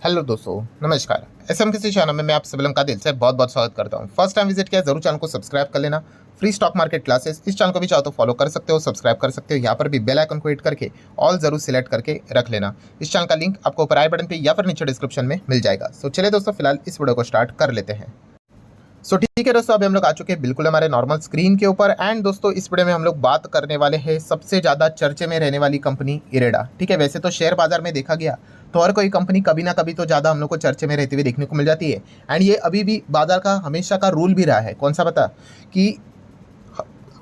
Hello दोस्तों, नमस्कार। SM किसी चैनल में मैं आप सभी लोगों का दिल से बहुत बहुत स्वागत करता हूं। फर्स्ट टाइम विजिट किया जरूर चैनल को सब्सक्राइब कर लेना। फ्री स्टॉक मार्केट क्लासेस इस चैनल को भी चाहो तो फॉलो कर सकते हो, सब्सक्राइब कर सकते हो। यहाँ पर भी बेल आइकन को हिट करके ऑल जरूर सिलेक्ट करके रख लेना। इस चैनल का लिंक आपको ऊपर आई बटन पे या फिर नीचे डिस्क्रिप्शन में मिल जाएगा। सो चलिए दोस्तों, फिलहाल इस वीडियो को स्टार्ट कर लेते हैं। ठीक है दोस्तों, अभी हम लोग आ चुके हैं बिल्कुल हमारे नॉर्मल स्क्रीन के ऊपर। एंड दोस्तों, इस वीडियो में हम लोग बात करने वाले हैं सबसे ज़्यादा चर्चे में रहने वाली कंपनी इरेडा। ठीक है, वैसे तो शेयर बाजार में देखा गया तो हर कोई कंपनी कभी ना कभी तो ज़्यादा हम लोग को चर्चे में रहती हुई देखने को मिल जाती है। एंड ये अभी भी बाजार का हमेशा का रूल भी रहा है। कौन सा पता कि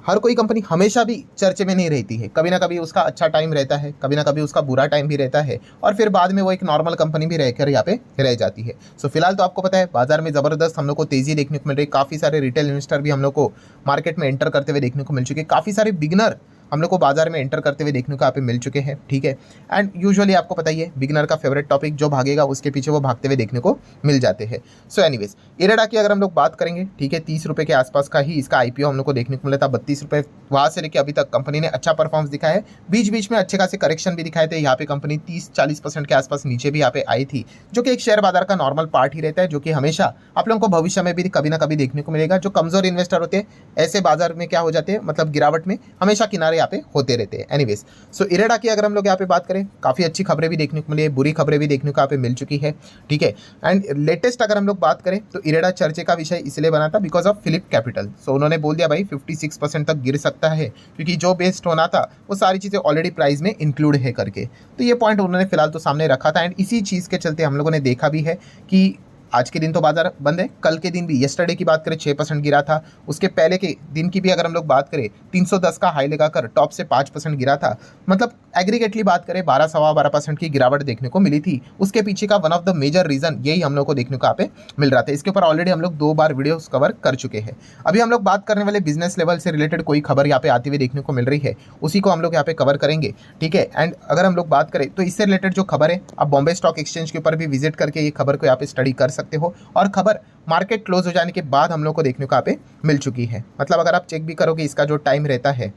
हर कोई कंपनी हमेशा भी चर्चे में नहीं रहती है। कभी ना कभी उसका अच्छा टाइम रहता है, कभी ना कभी उसका बुरा टाइम भी रहता है, और फिर बाद में वो एक नॉर्मल कंपनी भी रहकर यहाँ पे रह जाती है। सो फिलहाल तो आपको पता है बाजार में ज़बरदस्त हम लोग को तेज़ी देखने को मिल रही है। काफ़ी सारे रिटेल इन्वेस्टर भी हम लोग को मार्केट में एंटर करते हुए देखने को मिल चुके हैं। काफ़ी सारे बिगनर हम लोग को बाजार में एंटर करते हुए देखने को यहाँ पे मिल चुके हैं। ठीक है, एंड यूजुअली आपको पता ही है बिगनर का फेवरेट टॉपिक जो भागेगा उसके पीछे वो भागते हुए देखने को मिल जाते हैं। सो एनीवेज, इरेडा की अगर हम लोग बात करेंगे, ठीक है, 30 रुपये के आसपास का ही इसका आईपीओ हम लोग को देखने को मिला था। 32 रुपये वहाँ से लेकर अभी तक कंपनी ने अच्छा परफॉर्मेंस दिखाया है। बीच बीच में अच्छे खासे करेक्शन भी दिखाए थे। यहाँ पे कंपनी 30-40% के आसपास नीचे भी यहाँ पे आई थी, जो कि एक शेयर बाजार का नॉर्मल पार्ट ही रहता है, जो कि हमेशा आप लोगों को भविष्य में भी कभी ना कभी देखने को मिलेगा। जो कमजोर इन्वेस्टर होते हैं ऐसे बाजार में क्या हो जाते हैं, मतलब गिरावट में हमेशा किनारे यहाँ पे होते रहते हैं। एनीवेज, सो इरेडा की अगर हम लोग यहाँ पे बात करें, काफी अच्छी खबरें भी देखने को मिली है, बुरी खबरें भी देखने को यहाँ पे मिल चुकी है। ठीक है, एंड लेटेस्ट अगर हम लोग बात करें तो इरेडा चर्चे का विषय इसलिए बना था बिकॉज ऑफ फिलिप कैपिटल। सो उन्होंने बोल दिया भाई 56% तक गिर सकता है, क्योंकि जो बेस्ड होना था वो सारी चीज़ें ऑलरेडी प्राइस में इंक्लूड है करके। तो ये पॉइंट उन्होंने फिलहाल तो सामने रखा था। एंड इसी चीज़ के चलते हम लोगों ने देखा भी है कि आज के दिन तो बाजार बंद है, कल के दिन भी यस्टरडे की बात करें 6% गिरा था। उसके पहले के दिन की भी अगर हम लोग बात करें 310 का हाई लगाकर टॉप से 5% गिरा था। मतलब एग्रीगेटली बात करें 12-12.25% की गिरावट देखने को मिली थी। उसके पीछे का one of the major reason यही हम लोग को देखने को यहाँ पे मिल रहा था। इसके ऊपर ऑलरेडी हम लोग 2 बार वीडियोस कवर कर चुके हैं। अभी हम लोग बात करने वाले बिजनेस लेवल से रिलेटेड कोई खबर यहाँ पे आती हुई देखने को मिल रही है, उसी को हम लोग यहाँ पे कवर करेंगे। ठीक है, एंड अगर हम लोग बात करें तो इससे रिलेटेड जो खबर है, आप बॉम्बे स्टॉक एक्सचेंज के ऊपर भी विजिट करके ये खबर को यहाँ पे स्टडी कर सकते हो। और खबर मार्केट क्लोज हो जाने के बाद हम लोग को देखने को यहाँ पे मिल चुकी है। मतलब अगर आप चेक भी करोगे इसका जो टाइम रहता है,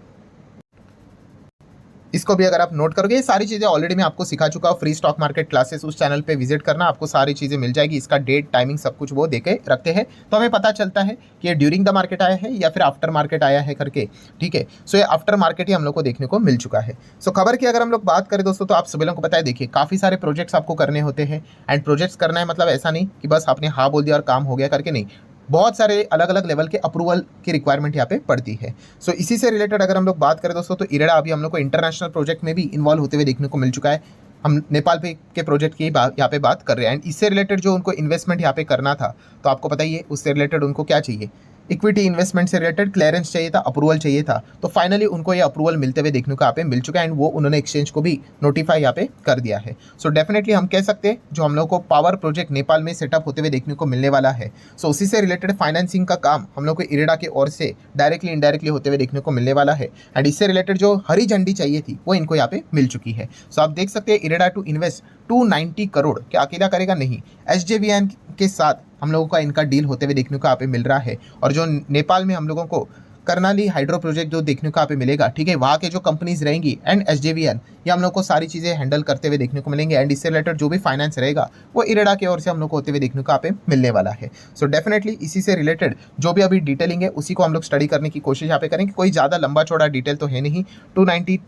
इसको भी अगर आप नोट करोगे, ये सारी चीज़ें ऑलरेडी मैं आपको सिखा चुका हूँ। फ्री स्टॉक मार्केट क्लासेस उस चैनल पे विजिट करना, आपको सारी चीज़ें मिल जाएगी। इसका डेट, टाइमिंग सब कुछ वो देके रखते हैं, तो हमें पता चलता है कि ये ड्यूरिंग द मार्केट आया है या फिर आफ्टर मार्केट आया है करके। ठीक है, सो ये आफ्टर मार्केट ही हम लोग को देखने को मिल चुका है। सो खबर की अगर हम लोग बात करें दोस्तों, तो आप सभी लोगों को पता है, देखिए काफ़ी सारे प्रोजेक्ट्स आपको करने होते हैं। एंड प्रोजेक्ट्स करना है मतलब ऐसा नहीं कि बस आपने हाँ बोल दिया और काम हो गया करके, नहीं। बहुत सारे अलग अलग लेवल के अप्रूवल की रिक्वायरमेंट यहाँ पे पड़ती है। सो इसी से रिलेटेड अगर हम लोग बात करें दोस्तों, तो इरेडा अभी हम लोग को इंटरनेशनल प्रोजेक्ट में भी इन्वॉल्व होते हुए देखने को मिल चुका है। हम नेपाल पे के प्रोजेक्ट की यहाँ पे बात कर रहे हैं। एंड इससे रिलेटेड जो उनको इन्वेस्टमेंट यहाँ पे करना था, तो आपको पता ही है उससे रिलेटेड उनको क्या चाहिए, इक्विटी इन्वेस्टमेंट से रिलेटेड क्लियरेंस चाहिए था, अप्रूवल चाहिए था। तो फाइनली उनको ये अप्रूवल मिलते हुए देखने को यहाँ पे मिल चुका है। एंड वो उन्होंने एक्सचेंज को भी नोटिफाई यहाँ पे कर दिया है। सो डेफिनेटली हम कह सकते हैं जो हम लोग को पावर प्रोजेक्ट नेपाल में सेटअप होते हुए देखने को मिलने वाला है, सो उसी से रिलेटेड फाइनेंसिंग का काम हम लोग को इरेडा की ओर से डायरेक्टली इनडायरेक्टली होते हुए देखने को मिलने वाला है। एंड इससे रिलेटेड जो हरी झंडी चाहिए थी वो इनको यहाँ पे मिल चुकी है। सो आप देख सकते हैं इरेडा टू इन्वेस्ट 290 करोड़, क्या अकेला करेगा? नहीं, एसजेवीएन के साथ हम लोगों का इनका डील होते हुए देखने को यहाँ पे मिल रहा है। और जो नेपाल में हम लोगों को करनाली हाइड्रो प्रोजेक्ट जो देखने को यहाँ पे मिलेगा, ठीक है, वहाँ के जो कंपनीज रहेंगी एंड एसजेवीएन, ये हम लोग को सारी चीज़ें हैंडल करते हुए देखने को मिलेंगे। एंड इससे रिलेटेड जो भी फाइनेंस रहेगा वो इरेडा की ओर से हम लोग को होते हुए देखने को यहाँ पे मिलने वाला है। सो डेफिनेटली इसी से रिलेटेड जो भी अभी डिटेलिंग है उसी को हम लोग स्टडी करने की कोशिश यहाँ पे करेंगे। कोई ज़्यादा लंबा चौड़ा डिटेल तो है नहीं। 290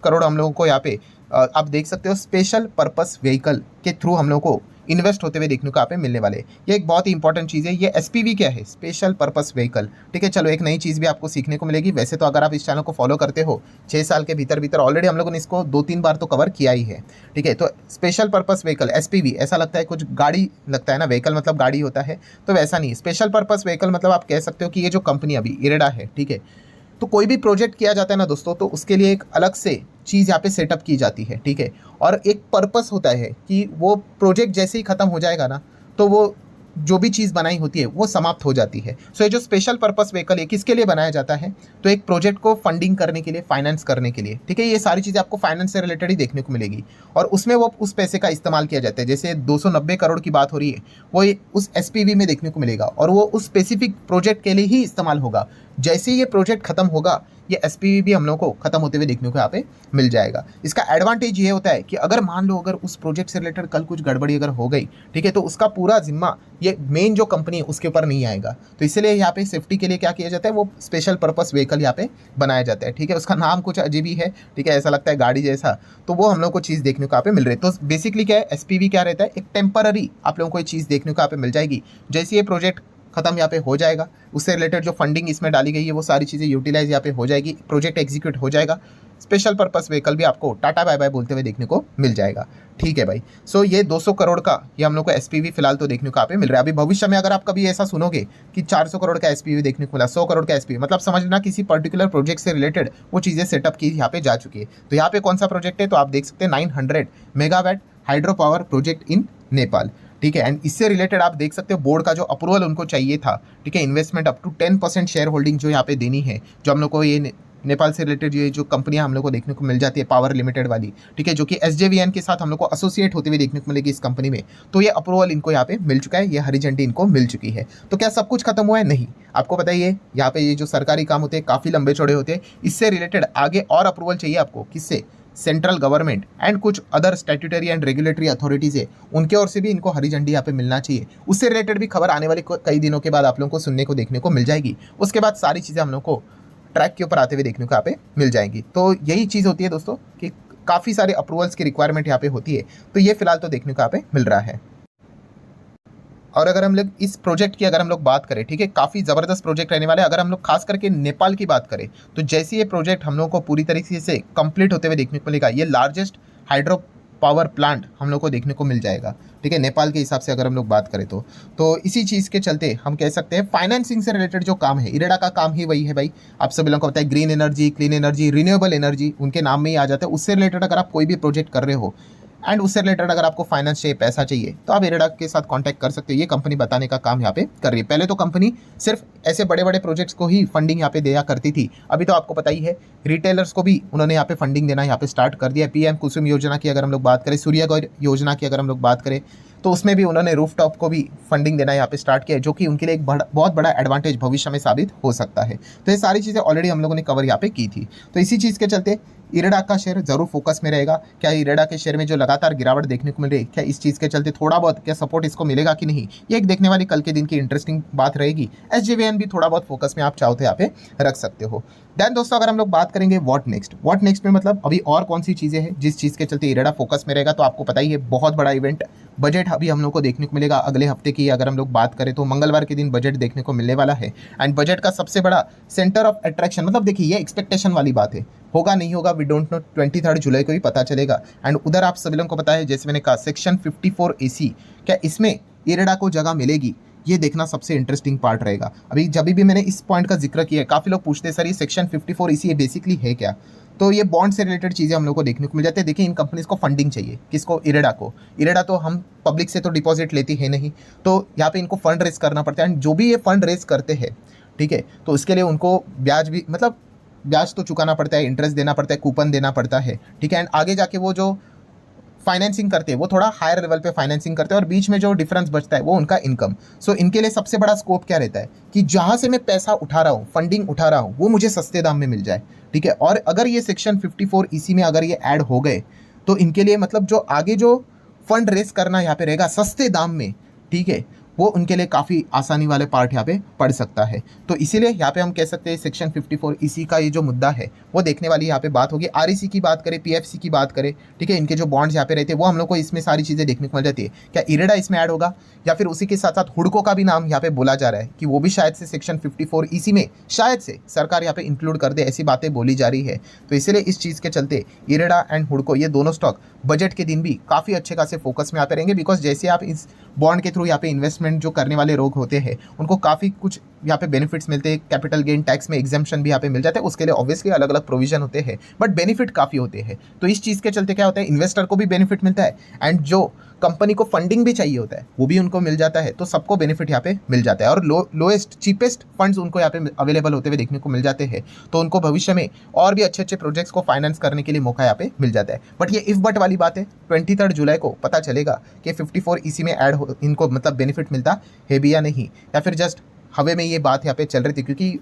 करोड़ हम लोगों को यहाँ पे आप देख सकते हो स्पेशल पर्पस व्हीकल के थ्रू हम लोग को इन्वेस्ट होते हुए देखने को यहाँ पे मिलने वाले। ये एक बहुत ही इंपॉर्टेंट चीज़ है। ये एसपीवी क्या है? Special purpose vehicle. ठीक है, चलो एक नई चीज़ भी आपको सीखने को मिलेगी। वैसे तो अगर आप इस चैनल को फॉलो करते हो 6 साल के भीतर भीतर ऑलरेडी हम लोगों ने इसको 2-3 बार तो कवर किया ही है। ठीक है, तो स्पेशल पर्पस व्हीकल एसपीवी, ऐसा लगता है कुछ गाड़ी लगता है ना, व्हीकल मतलब गाड़ी होता है, तो वैसा नहीं। स्पेशल पर्पस व्हीकल मतलब आप कह सकते हो कि ये जो कंपनी अभी इरेडा है, ठीक है, तो कोई भी प्रोजेक्ट किया जाता है ना दोस्तों, तो उसके लिए एक अलग से चीज़ यहाँ पे सेटअप की जाती है। ठीक है, और एक पर्पस होता है कि वो प्रोजेक्ट जैसे ही ख़त्म हो जाएगा ना, तो वो जो भी चीज़ बनाई होती है वो समाप्त हो जाती है। सो ये जो स्पेशल पर्पस व्हीकल है किसके लिए बनाया जाता है? तो एक प्रोजेक्ट को फंडिंग करने के लिए, फाइनेंस करने के लिए। ठीक है, ये सारी चीज़ें आपको फाइनेंस से रिलेटेड ही देखने को मिलेगी। और उसमें वो उस पैसे का इस्तेमाल किया जाता है। जैसे 290 करोड़ की बात हो रही है, वो उस एसपीवी में देखने को मिलेगा और वो उस स्पेसिफिक प्रोजेक्ट के लिए ही इस्तेमाल होगा। जैसे ही ये प्रोजेक्ट खत्म होगा, ये एसपीवी भी हम लोग को खत्म होते हुए देखने को यहाँ पे मिल जाएगा। इसका एडवांटेज ये होता है कि अगर मान लो अगर उस प्रोजेक्ट से रिलेटेड कल कुछ गड़बड़ी अगर हो गई, ठीक है, तो उसका पूरा जिम्मा ये मेन जो कंपनी है उसके ऊपर नहीं आएगा। तो इसलिए यहाँ पे सेफ्टी के लिए क्या किया जाता है, वो स्पेशल पर्पस व्हीकल यहाँ पे बनाया जाता है, ठीक है। उसका नाम कुछ अजीब ही है, ठीक है, ऐसा लगता है गाड़ी जैसा। तो वो हम लोग को चीज़ देखने को यहाँ पे मिल रही है। तो बेसिकली क्या है, एसपीवी क्या रहता है, एक टेम्पररी आप लोगों को ये चीज़ देखने को यहाँ पे मिल जाएगी। जैसे ये प्रोजेक्ट खत्म यहाँ पे हो जाएगा, उससे रिलेटेड जो फंडिंग इसमें डाली गई है वो सारी चीज़ें यूटिलाइज यहाँ पे हो जाएगी, प्रोजेक्ट एग्जीक्यूट हो जाएगा, स्पेशल पर्पस व्हीकल भी आपको टाटा बाय बाय बोलते हुए देखने को मिल जाएगा, ठीक है भाई। सो ये 200 करोड़ का ये हम लोग को एसपीवी फिलहाल तो देखने को यहाँ पे मिल रहा है। अभी भविष्य में अगर आप कभी ऐसा सुनोगे कि 400 करोड़ का एसपीवी देखने को मिला, 100 करोड़ का एसपीवी, मतलब समझना किसी पर्टिकुलर प्रोजेक्ट से रिलेटेड वो चीज़ें सेटअप की यहाँ पे जा चुकी है। तो यहाँ पे कौन सा प्रोजेक्ट है, तो आप देख सकते हैं 900 megawatt hydro power project in Nepal, ठीक है। एंड इससे रिलेटेड आप देख सकते हो बोर्ड का जो अप्रूवल उनको चाहिए था, ठीक है, investment up to 10% share holding जो यहाँ पे देनी है, जो हम लोग को ये नेपाल से रिलेटेड ये जो कंपनियां हम लोग को देखने को मिल जाती है पावर लिमिटेड वाली, ठीक है, जो कि एसजेवीएन के साथ हम लोग को एसोसिएट होते हुए देखने को मिलेगी इस कंपनी में। तो ये अप्रूवल इनको यहाँ पे मिल चुका है, ये हरी झंडी इनको मिल चुकी है। तो क्या सब कुछ खत्म हुआ है? नहीं, आपको पता ही है यहाँ पे ये जो सरकारी काम होते हैं काफ़ी लंबे चौड़े होते हैं। इससे रिलेटेड आगे और अप्रूवल चाहिए आपको, किससे? सेंट्रल गवर्नमेंट एंड कुछ other statutory and regulatory authorities है, उनके ओर से भी इनको हरी झंडी यहाँ पे मिलना चाहिए। उससे रिलेटेड भी खबर आने वाले कई दिनों के बाद आप लोगों को सुनने को देखने को मिल जाएगी। उसके बाद सारी चीज़ें हम लोग को ट्रैक के ऊपर आते हुए देखने को यहाँ पे मिल जाएंगी। तो यही चीज़ होती है दोस्तों कि काफ़ी सारे अप्रूवल्स की रिक्वायरमेंट यहाँ पे होती है। तो ये फिलहाल तो देखने को यहाँ पे मिल रहा है। और अगर हम लोग इस प्रोजेक्ट की अगर हम लोग बात करें, ठीक है, काफ़ी ज़बरदस्त प्रोजेक्ट रहने वाला है। अगर हम लोग खास करके नेपाल की बात करें तो जैसे ये प्रोजेक्ट हम लोग को पूरी तरीके से कंप्लीट होते हुए देखने को मिलेगा, ये लार्जेस्ट हाइड्रो पावर प्लांट हम लोग को देखने को मिल जाएगा, ठीक है, नेपाल के हिसाब से अगर हम लोग बात करें तो इसी चीज़ के चलते हम कह सकते हैं फाइनेंसिंग से रिलेटेड जो काम है, इरेडा का काम ही वही है भाई। आप सभी लोगों को पता है green energy, clean energy, renewable energy उनके नाम में ही आ जाता है। उससे रिलेटेड अगर आप कोई भी प्रोजेक्ट कर रहे हो एंड उससे रिलेटेड अगर आपको फाइनेंस चाहिए, पैसा चाहिए, तो आप इरेडा के साथ कांटेक्ट कर सकते हो। ये कंपनी बताने का काम यहाँ पे कर रही है। पहले तो कंपनी सिर्फ ऐसे बड़े बड़े प्रोजेक्ट्स को ही फंडिंग यहाँ पे दिया करती थी। अभी तो आपको पता ही है रिटेलर्स को भी उन्होंने यहाँ पे फंडिंग देना यहाँ पे स्टार्ट कर दिया। पीएम कुसुम योजना की अगर हम लोग बात करें, सूर्य योजना की अगर हम लोग बात करें, तो उसमें भी उन्होंने रूफटॉप को भी फंडिंग देना यहाँ पे स्टार्ट किया है, जो कि उनके लिए एक बहुत बड़ा एडवांटेज भविष्य में साबित हो सकता है। तो ये सारी चीज़ें ऑलरेडी हम लोगों ने कवर यहाँ पे की थी। तो इसी चीज़ के चलते इरेडा का शेयर जरूर फोकस में रहेगा। क्या इरेडा के शेयर में जो लगातार गिरावट देखने को मिल रही है, क्या इस चीज़ के चलते थोड़ा बहुत क्या सपोर्ट इसको मिलेगा कि नहीं, ये एक देखने वाली कल के दिन की इंटरेस्टिंग बात रहेगी। एसजेवीएन भी थोड़ा बहुत फोकस में आप चाहो तो यहाँ पे रख सकते हो। देन दोस्तों अगर हम लोग बात करेंगे व्हाट नेक्स्ट में मतलब अभी और कौन सी चीज़ें हैं जिस चीज़ के चलते इरेडा फोकस में रहेगा, तो आपको पता ही है बहुत बड़ा इवेंट बजट अभी हम लोग को देखने को मिलेगा अगले हफ्ते की। अगर हम लोग बात करें तो मंगलवार के दिन बजट देखने को मिलने वाला है। एंड बजट का सबसे बड़ा सेंटर ऑफ अट्रैक्शन, मतलब देखिए ये एक्सपेक्टेशन वाली बात है, होगा नहीं होगा वी डोंट नो, 23 जुलाई को ही पता चलेगा। एंड उधर आप सभी लोगों को पता है, जैसे मैंने कहा सेक्शन 54 AC, क्या इसमें इरेडा को जगह मिलेगी, ये देखना सबसे इंटरेस्टिंग पार्ट रहेगा। अभी जब भी मैंने इस पॉइंट का जिक्र किया है, काफ़ी लोग पूछते हैं सर ये सेक्शन 54 AC ये बेसिकली है क्या। तो ये बॉन्ड से रिलेटेड चीज़ें हम लोग को देखने को मिल जाती है। देखिए इन कंपनीज को फंडिंग चाहिए, किसको? इरेडा को। इरेडा तो हम पब्लिक से तो डिपॉजिट लेती है नहीं, तो यहाँ पे इनको फंड रेज करना पड़ता है। एंड जो भी ये फंड रेज करते हैं, ठीक है, तो उसके लिए उनको ब्याज भी, मतलब ब्याज तो चुकाना पड़ता है, इंटरेस्ट देना पड़ता है, कूपन देना पड़ता है, ठीक है। एंड आगे जाके वो जो फाइनेंसिंग करते हैं वो थोड़ा हायर लेवल पे फाइनेंसिंग करते हैं, और बीच में जो डिफरेंस बचता है वो उनका इनकम। सो इनके लिए सबसे बड़ा स्कोप क्या रहता है कि जहाँ से मैं पैसा उठा रहा हूँ, फंडिंग उठा रहा हूँ, वो मुझे सस्ते दाम में मिल जाए, ठीक है। और अगर ये सेक्शन 54 EC में अगर ये ऐड हो गए तो इनके लिए मतलब जो आगे जो फंड रेस करना यहाँ पे रहेगा सस्ते दाम में, ठीक है, वो उनके लिए काफ़ी आसानी वाले पार्ट यहाँ पे पड़ सकता है। तो इसीलिए यहाँ पे हम कह सकते हैं सेक्शन 54 EC का ये जो मुद्दा है वो देखने वाली यहाँ पे बात होगी। REC की बात करें, PFC की बात करें, ठीक है, इनके जो बॉन्ड्स यहाँ पे रहते हैं वो हम लोग को इसमें सारी चीज़ें देखने को मिल जाती है। क्या इरेडा इसमें ऐड होगा, या फिर उसी के साथ साथ हुडको का भी नाम यहाँ पे बोला जा रहा है कि वो भी शायद से सेक्शन 54 EC में शायद से सरकार यहाँ पे इंक्लूड कर दे, ऐसी बातें बोली जा रही है। तो इसीलिए इस चीज़ के चलते इरेडा एंड हुडको ये दोनों स्टॉक बजट के दिन भी काफ़ी अच्छे खासे फोकस में यहाँ पे रहेंगे। बिकॉज जैसे आप इस बॉन्ड के थ्रू यहाँ पे इन्वेस्टमेंट जो करने वाले लोग होते हैं उनको काफ़ी कुछ यहाँ पे बेनिफिट्स मिलते हैं। कैपिटल गेन टैक्स में एग्जाम्पशन भी यहाँ पे मिल जाता है, उसके लिए ऑब्वियसली अलग अलग प्रोविजन होते हैं, बट बेनिफिट काफ़ी होते हैं। तो इस चीज़ के चलते क्या होता है, इन्वेस्टर को भी बेनिफिट मिलता है एंड जो कंपनी को फंडिंग भी चाहिए होता है वो भी उनको मिल जाता है। तो सबको बेनिफिट यहाँ पे मिल जाता है और लोएस्ट चीपेस्ट फंड्स उनको यहाँ पे अवेलेबल होते हुए देखने को मिल जाते हैं। तो उनको भविष्य में और भी अच्छे अच्छे प्रोजेक्ट्स को फाइनेंस करने के लिए मौका यहाँ पे मिल जाता है। बट ये इफ बट वाली बात है, 23 जुलाई को पता चलेगा कि 54 EC में ऐड हो इनको मतलब बेनिफिट मिलता है भी या नहीं, या फिर जस्ट हवे में ये बात यहाँ पे चल रही थी। क्योंकि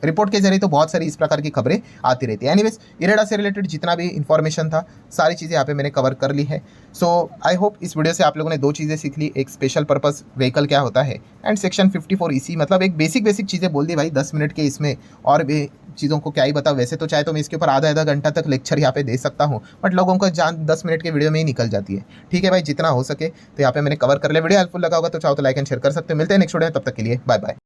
रिपोर्ट के जरिए तो बहुत सारी इस प्रकार की खबरें आती रहती है। एनीवेज, इरेडा से रिलेटेड जितना भी इन्फॉर्मेशन था सारी चीज़ें यहाँ पे मैंने कवर कर ली है। सो आई होप इस वीडियो से आप लोगों ने 2 चीज़ें सीख ली, एक स्पेशल पर्पस व्हीकल क्या होता है एंड सेक्शन 54 EC, मतलब एक बेसिक चीज़ें बोल दी भाई 10 मिनट के इसमें, और भी चीज़ों को क्या ही बताओ। वैसे तो चाहे तो मैं इसके ऊपर आधा घंटा तक लेक्चर यहाँ पे दे सकता हूँ, बट लोगों को जान 10 मिनट के वीडियो में ही निकल जाती है। ठीक है भाई, जितना हो सके तो यहाँ पे मैंने कवर कर लिया। वीडियो हेल्पफुल लगा होगा तो चाहो तो लाइक एंड शेयर कर सकते हो। मिलते हैं नेक्स्ट वीडियो में, तब तक के लिए बाय बाय।